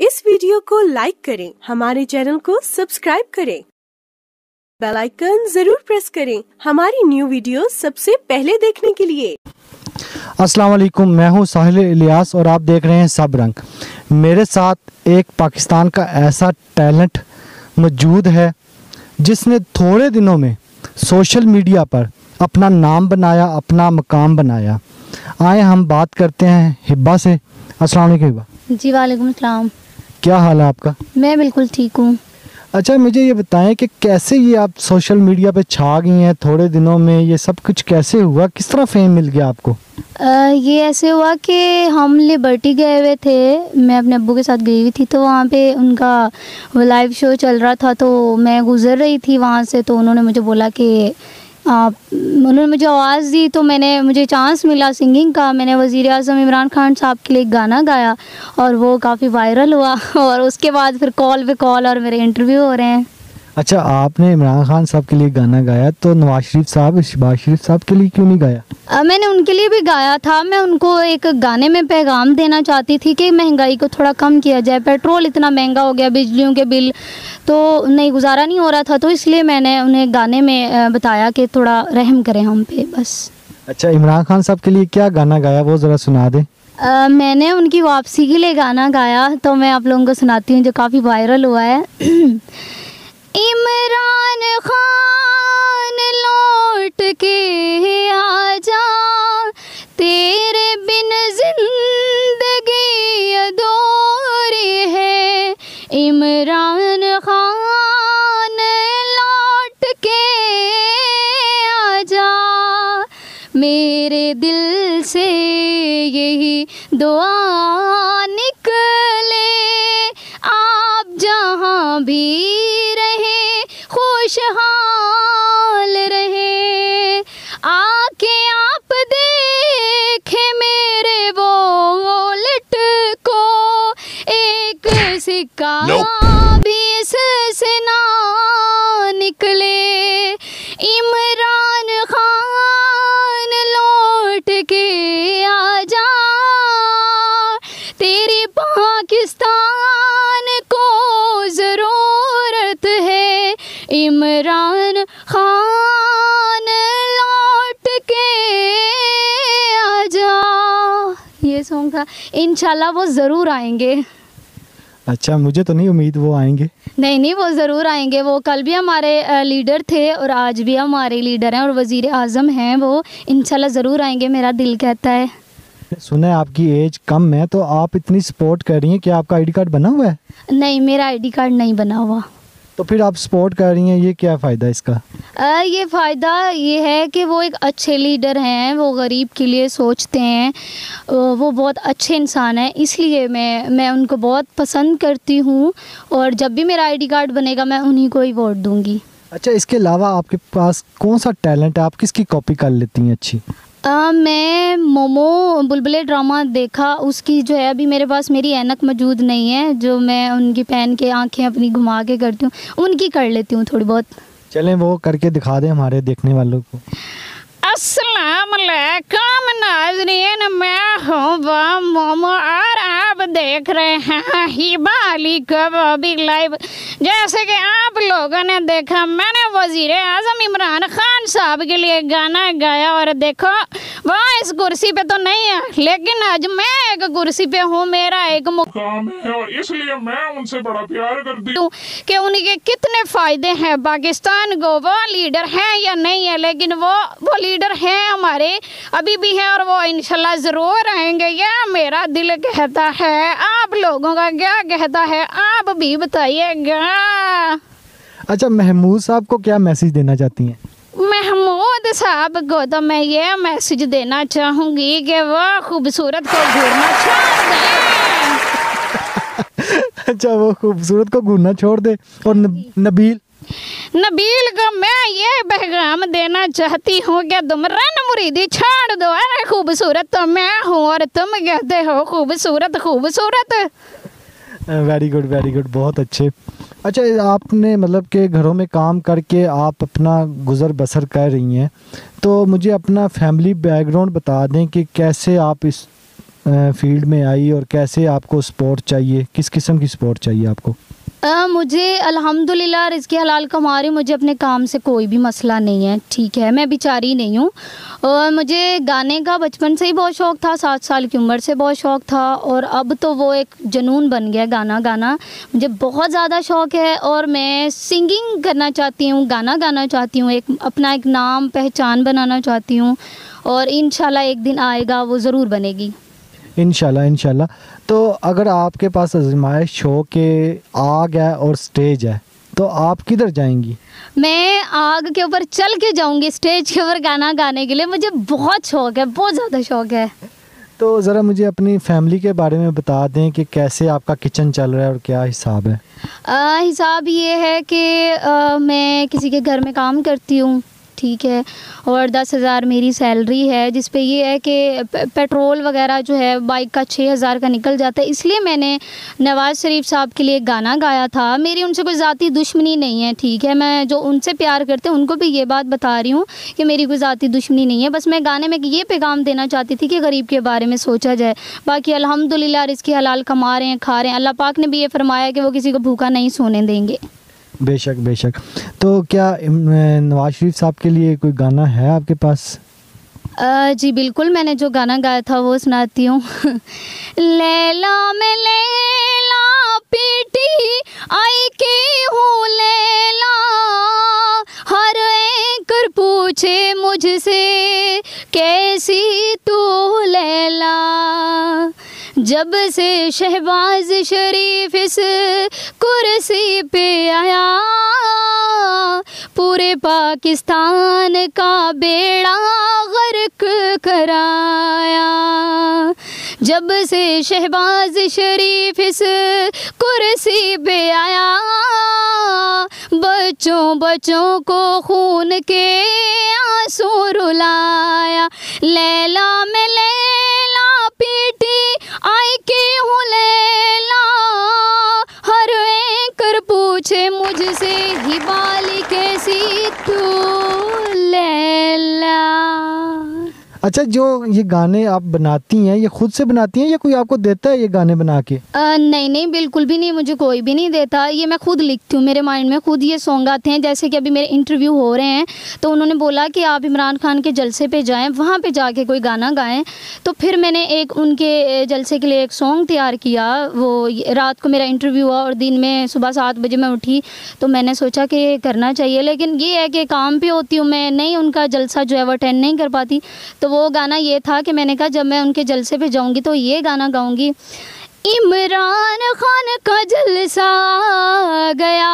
इस वीडियो को लाइक करें, हमारे चैनल को सब्सक्राइब करें, बेल आइकन जरूर प्रेस करें हमारी न्यू वीडियो सबसे पहले देखने के लिए। अस्सलाम वालेकुम, मैं हूं साहिल इलियास और आप देख रहे हैं सब रंग। मेरे साथ एक पाकिस्तान का ऐसा टैलेंट मौजूद है जिसने थोड़े दिनों में सोशल मीडिया पर अपना नाम बनाया, अपना मकाम बनाया। आए हम बात करते हैं हिब्बा से। अस्सलाम वालेकुम हिब्बा। जी वालेकुम अस्सलाम। क्या हाल है आपका? मैं बिल्कुल ठीक हूँ। अच्छा, मुझे ये बताएं कि कैसे ये आप सोशल मीडिया पे छा गई हैं थोड़े दिनों में, ये सब कुछ कैसे हुआ, किस तरह फेम मिल गया आपको? ये ऐसे हुआ कि हम लिबर्टी गए हुए थे, मैं अपने अब्बू के साथ गई हुई थी, तो वहाँ पे उनका वो लाइव शो चल रहा था, तो मैं गुज़र रही थी वहाँ से, तो उन्होंने मुझे बोला कि उन्होंने मुझे आवाज़ दी, तो मुझे चांस मिला सिंगिंग का। मैंने वज़ीर आज़म इमरान खान साहब के लिए गाना गाया और वो काफ़ी वायरल हुआ और उसके बाद फिर कॉल पे कॉल और मेरे इंटरव्यू हो रहे हैं। अच्छा, आपने इमरान खान साहब के लिए गाना गाया, तो नवाज शरीफ साहब, शहबाज शरीफ साहब के लिए क्यों नहीं गाया? मैंने उनके लिए भी गाया था। मैं उनको एक गाने में पैगाम देना चाहती थी कि महंगाई को थोड़ा कम किया जाए। पेट्रोल इतना महंगा हो गया, बिजलियों के बिल तो नहीं, गुजारा नहीं हो रहा था, तो इसलिए मैंने उन्हें गाने में बताया कि थोड़ा रहम करें हम पे, बस। अच्छा, इमरान खान साहब के लिए क्या गाना गाया, वो ज़रा सुना दें। मैंने उनकी वापसी के लिए गाना गाया, तो मैं आप लोगों को सुनाती हूँ, जो काफ़ी वायरल हुआ है। इमरान खान लौट के आजा, तेरे बिन जिंदगी अधूरी है। इमरान खान लौट के आजा, मेरे दिल से यही दुआ निकले। आप जहाँ भी खुशहाल रहे, आके आप देखे मेरे वॉलेट को, एक सिक्का भी इससे ना निकले। इमरान खान लौट के आजा, तेरी पाकिस्तान को ज़रूरत है। इमरान खान लौट के आजा, ये सॉन्ग था। इंशाल्लाह वो ज़रूर आएंगे। अच्छा, मुझे तो नहीं उम्मीद वो आएंगे। नहीं, वो ज़रूर आएंगे। वो कल भी हमारे लीडर थे और आज भी हमारे लीडर हैं और वज़ीर आज़म हैं। वो इंशाल्लाह ज़रूर आएंगे, मेरा दिल कहता है। सुना है आपकी एज कम है, तो आप इतनी सपोर्ट कर रही हैं, कि आपका आईडी कार्ड बना हुआ है? नहीं, मेरा आईडी कार्ड नहीं बना हुआ। तो फिर आप सपोर्ट कर रही हैं, ये क्या फ़ायदा इसका? ये फ़ायदा ये है कि वो एक अच्छे लीडर हैं, वो गरीब के लिए सोचते हैं, वो बहुत अच्छे इंसान हैं, इसलिए मैं उनको बहुत पसंद करती हूँ और जब भी मेरा आईडी कार्ड बनेगा मैं उन्हीं को ही वोट दूँगी। अच्छा, इसके अलावा आपके पास कौन सा टैलेंट है, आप किसकी कॉपी कर लेती हैं अच्छी? मैं मोमो बुलबुले ड्रामा देखा, उसकी जो है अभी मेरे पास मेरी ऐनक मौजूद नहीं है, जो मैं उनकी पहन के आंखें अपनी घुमा के करती हूँ, उनकी कर लेती हूँ थोड़ी बहुत। चलें वो करके दिखा दें हमारे देखने वालों को। अस्सलाम वालेकुम नाज़रीन, मैं हूँ मोमो और आप देख रहे हैं हिबा अली कबाबी लाइव। जैसे कि आप लोगों ने देखा, मैंने वज़ीर आज़म इमरान खान साहब के लिए गाना गाया और देखो वो इस कुर्सी पे तो नहीं है, लेकिन आज मैं एक कुर्सी पे हूँ, मेरा एक मुकाम है और इसलिए मैं उनसे बड़ा प्यार करती हूँ कि उनके कितने फ़ायदे हैं पाकिस्तान को। वो लीडर हैं या नहीं है, लेकिन वो लीडर हैं हमारे, अभी भी हैं और वो इंशाल्लाह ज़रूर आएंगे। यह मेरा दिल कहता है। आप लोगों का क्या कहता है, आप भी बताइएगा। अच्छा, महमूद साहब को क्या मैसेज देना चाहती हैं? महमूद साहब को तो मैं ये मैसेज देना चाहूँगी कि वो खूबसूरत को घूरना छोड़ दें। अच्छा, वो खूबसूरत को घूरना छोड़ दे। और नबील को मैं ये पैगाम देना चाहती हूँ कि तुम रन मुरीदी छोड़ दो। अरे खूबसूरत तो मैं हूँ और तुम कहते हो खूबसूरत खूबसूरत। वेरी गुड, बहुत अच्छे। अच्छा, आपने मतलब कि घरों में काम करके आप अपना गुज़र बसर कर रही हैं, तो मुझे अपना फैमिली बैकग्राउंड बता दें कि कैसे आप इस फील्ड में आई और कैसे आपको स्पोर्ट चाहिए, किस किस्म की स्पोर्ट चाहिए आपको? मुझे अल्हम्दुलिल्लाह रिज़्क़ हलाल कमा रही हूँ, मुझे अपने काम से कोई भी मसला नहीं है, ठीक है, मैं बेचारी नहीं हूँ। और मुझे गाने का बचपन से ही बहुत शौक़ था, 7 साल की उम्र से बहुत शौक़ था, और अब तो वो एक जुनून बन गया गाना गाना। मुझे बहुत ज़्यादा शौक़ है और मैं सिंगिंग करना चाहती हूँ, गाना गाना चाहती हूँ, अपना एक नाम पहचान बनाना चाहती हूँ, और इंशाल्लाह एक दिन आएगा, वो ज़रूर बनेगी इंशाल्लाह। तो अगर आपके पास आज़माइश हो कि आग है और स्टेज है, तो आप किधर जाएंगी? मैं आग के ऊपर चल के जाऊंगी स्टेज के ऊपर गाना गाने के लिए। मुझे बहुत शौक़ है, बहुत ज़्यादा शौक़ है। तो ज़रा मुझे अपनी फैमिली के बारे में बता दें कि कैसे आपका किचन चल रहा है और क्या हिसाब है? हिसाब ये है कि मैं किसी के घर में काम करती हूँ, ठीक है, और 10,000 मेरी सैलरी है, जिस पे ये है कि पेट्रोल वगैरह जो है बाइक का 6,000 का निकल जाता है। इसलिए मैंने नवाज़ शरीफ साहब के लिए गाना गाया था। मेरी उनसे कोई ज़ाती दुश्मनी नहीं है, ठीक है, मैं जो उनसे प्यार करते हैं उनको भी ये बात बता रही हूँ कि मेरी कोई ज़ाती दुश्मनी नहीं है। बस मैं गाने में ये पैगाम देना चाहती थी कि गरीब के बारे में सोचा जाए। बाकी अल्हम्दुलिल्लाह रिज़्क़ हलाल कमा रहे हैं, खा रहे हैं। अल्लाह पाक ने भी ये फरमाया कि वो किसी को भूखा नहीं सोने देंगे। बेशक। तो क्या नवाज शरीफ साहब के लिए कोई गाना है आपके पास? जी बिल्कुल, मैंने जो गाना गाया था वो सुनाती हूँ। लैला में लैला पीटी आई की हूँ लैला, हर एक पूछे मुझसे कैसी तू लैला, जब से शहबाज शरीफ इस कुर्सी पे आया, पूरे पाकिस्तान का बेड़ा गर्क कराया। जब से शहबाज शरीफ इस कुर्सी पे आया, बच्चों को खून के आंसू रुलाया। लैला में लैला पीटी आई की हूँ लैला, हर एक पूछे मुझसे ही बाली कैसी तू लैला। अच्छा, जो ये गाने आप बनाती हैं ये खुद से बनाती हैं या कोई आपको देता है ये गाने बना के? नहीं, बिल्कुल भी नहीं, मुझे कोई भी नहीं देता। ये मैं खुद लिखती हूँ, मेरे माइंड में खुद ये सॉन्ग आते हैं। जैसे कि अभी मेरे इंटरव्यू हो रहे हैं तो उन्होंने बोला कि आप इमरान खान के जलसे पे जाएं, वहाँ पे जाके कोई गाना गाएं। तो फिर मैंने एक उनके जलसे के लिए एक सॉन्ग तैयार किया। वो रात को मेरा इंटरव्यू हुआ और दिन में सुबह 7 बजे मैं उठी, तो मैंने सोचा कि ये करना चाहिए। लेकिन ये है कि काम पे होती हूँ मैं, नहीं उनका जलसा जो है वो अटेंड नहीं कर पाती। तो वो गाना ये था कि मैंने कहा जब मैं उनके जलसे पे जाऊंगी तो ये गाना गाऊंगी। इमरान खान का जलसा आ गया,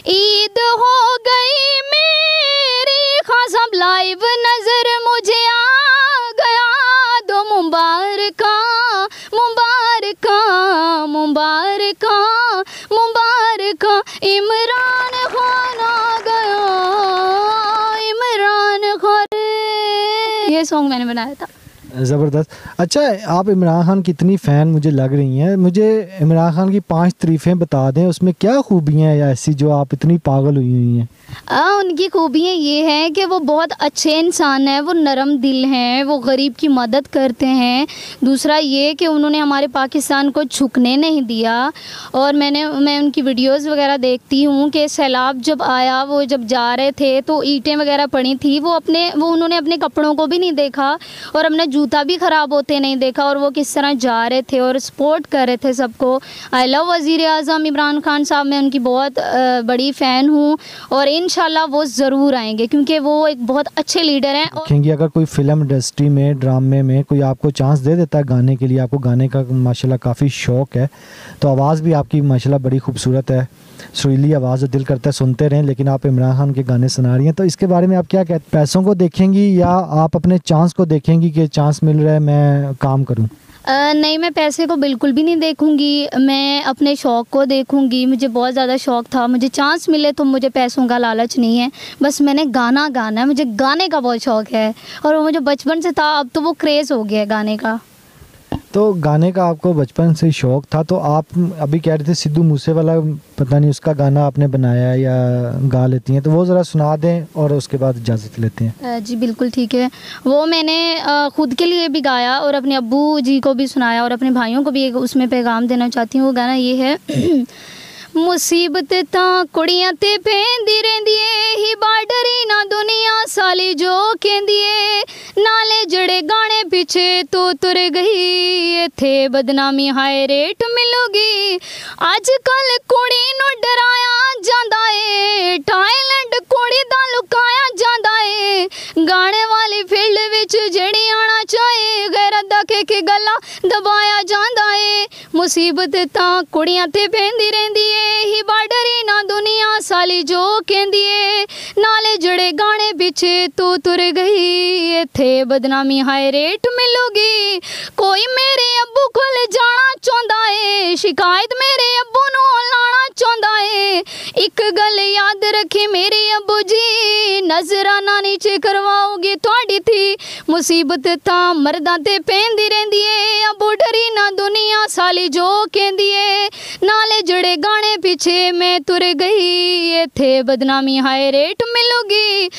ईद हो गई मेरी खां सब लाइव नजर मुझे आ गया। दो मुबारका मुबारका मुबारका मुबारका, इमरान खान आ गया, इमरान खान। ये सॉन्ग मैंने बनाया था। ज़बरदस्त। अच्छा, आप इमरान खान की इतनी फ़ैन मुझे लग रही हैं, मुझे इमरान खान की 5 तारीफ़ें बता दें, उसमें क्या खूबियाँ हैं ऐसी जो आप इतनी पागल हुई हैं? उनकी खूबियाँ ये हैं कि वो बहुत अच्छे इंसान हैं, वो नरम दिल हैं, वो गरीब की मदद करते हैं। दूसरा ये कि उन्होंने हमारे पाकिस्तान को झुकने नहीं दिया। और मैं उनकी वीडियोस वगैरह देखती हूँ कि सैलाब जब आया, वो जब जा रहे थे तो ईंटें वगैरह पड़ी थी, वो उन्होंने अपने कपड़ों को भी नहीं देखा और अपना जूता भी ख़राब होते नहीं देखा, और वो किस तरह जा रहे थे और सपोर्ट कर रहे थे सबको। आई लव वज़ीर आज़म इमरान खान साहब, मैं उनकी बहुत बड़ी फ़ैन हूँ और इंशाल्लाह वो ज़रूर आएंगे क्योंकि वो एक बहुत अच्छे लीडर हैं। देखेंगे अगर कोई फिल्म इंडस्ट्री में, ड्रामे में कोई आपको चांस दे देता है गाने के लिए, आपको गाने का माशाल्लाह काफ़ी शौक़ है, तो आवाज़ भी आपकी माशाल्लाह बड़ी खूबसूरत है, सुरीली आवाज़, दिल करता है सुनते रहें, लेकिन आप इमरान खान के गाने सुना रही हैं, तो इसके बारे में आप क्या कहते हैं? पैसों को देखेंगी या आप अपने चांस को देखेंगी कि चांस मिल रहा है मैं काम करूं? नहीं, मैं पैसे को बिल्कुल भी नहीं देखूंगी, मैं अपने शौक़ को देखूंगी। मुझे बहुत ज़्यादा शौक़ था, मुझे चांस मिले तो मुझे पैसों का लालच नहीं है, बस मैंने गाना गाना है, मुझे गाने का बहुत शौक़ है और वो मुझे बचपन से था, अब तो वो क्रेज़ हो गया है गाने का। तो गाने का आपको बचपन से शौक था, तो आप अभी कह रहे थे सिद्धू मूसेवाला, पता नहीं उसका गाना आपने बनाया है या गा लेती हैं, तो वो ज़रा सुना दें और उसके बाद इजाज़त लेते हैं। जी बिल्कुल ठीक है। वो मैंने ख़ुद के लिए भी गाया और अपने अब्बू जी को भी सुनाया और अपने भाइयों को भी एक उसमें पैगाम देना चाहती हूँ। वो गाना ये है मुसीबत तां कुड़ियां ते पैंदी रहिंदी ए ही बाडरी ना दुनिया साली जो कहंदी ए नाले जड़े गाने पीछे तू तुर गई इत्थे बदनामी हाय रेट मिलूगी अजकल कुड़ी नू डराया जांदा ए टाइलैंड कुड़ी दा लुकाया जांदा ए गाने वाली फील्ड विच जड़ी आना चाहे गैरत दा के गला दबाया जांदा ए मुसीबत तां कुड़ियां ते पैंदी रहिंदी ए ही बाडरी ना दुनिया साली जो कहंदी ए नाले जड़े गाने पीछे तू तुर गई इत्थे बदनामी हाय रेट मिलूगी कोई मेरे अब्बू कोल जाना चाहुंदा ए शिकायत मेरे अब्बू नू लाना चाहुंदा ए एक गल याद रखी मेरे अब्बू जी नजराना नीचे करवाओगे तुहाडी थी मुसीबत तां मर्दां ते पैंदी रहिंदी ए अब्बू डरी ना दुनिया साली जो कहंदी ए नाले जड़े गाने पीछे मैं तुर गई इत्थे बदनामी हाय रेट मिलूगी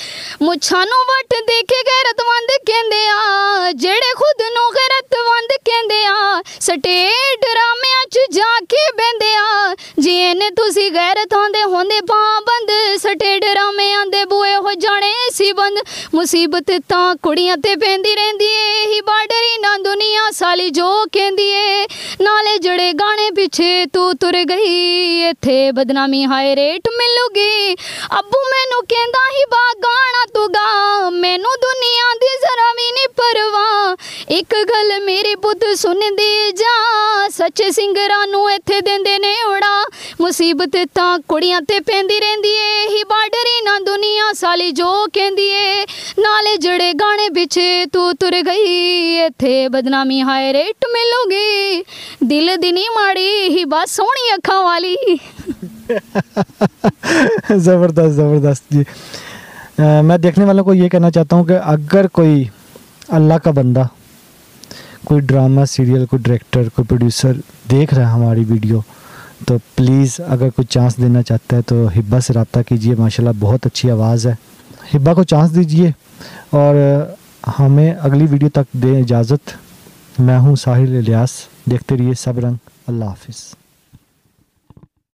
मुछां नू वट देखे गैरतमंद कहंदे आ जेड़े खुद नू गैरतमंद कहंदे आ स्टेज ड्रामियां च जाके बहिंदे आ जिए ने तुसी गैरतां दे होंदे पाबंद स्टेज ड्रामियां दे बूए हो जाने सी बंद मुसीबत तां कुड़ियां ते पैंदी रहिंदी ए ही बाडरी ना दुनिया साली जो कहंदी ए नाले जड़े गाने पीछे तू तुर गई इत्थे बदनामी हाय रेट मिलूगी अब्बू मैनू कहंदा ही बा गाना तू गा मैनू दुनिया दी जरा भी नहीं परवाह एक गल मेरे पुत सुन दे जा सच्चे सिंगरां नू इत्थे देंदे ने उड़ा मुसीबत तां कुड़ियां ते पैंदी रहिंदी ए ही बाडरी ना दुनिया साली जो कहंदी ए नाले जड़े गाने पीछे तू तुर गई इत्थे बदनामी हाय रेट मिलूगी दिल दी नी माड़ी ही बस सोहनी अखां वाली। ज़बरदस्त ज़बरदस्त जी। मैं देखने वालों को ये कहना चाहता हूँ कि अगर कोई अल्लाह का बंदा, कोई ड्रामा सीरियल, कोई डायरेक्टर, कोई प्रोड्यूसर देख रहा है हमारी वीडियो, तो प्लीज़ अगर कोई चांस देना चाहता है तो हिब्बा से रब्ता कीजिए। माशाल्लाह बहुत अच्छी आवाज़ है, हिब्बा को चांस दीजिए और हमें अगली वीडियो तक दें इजाज़त। मैं हूँ साहिल इलियास, देखते रहिए सब रंग। अल्लाह हाफिज़।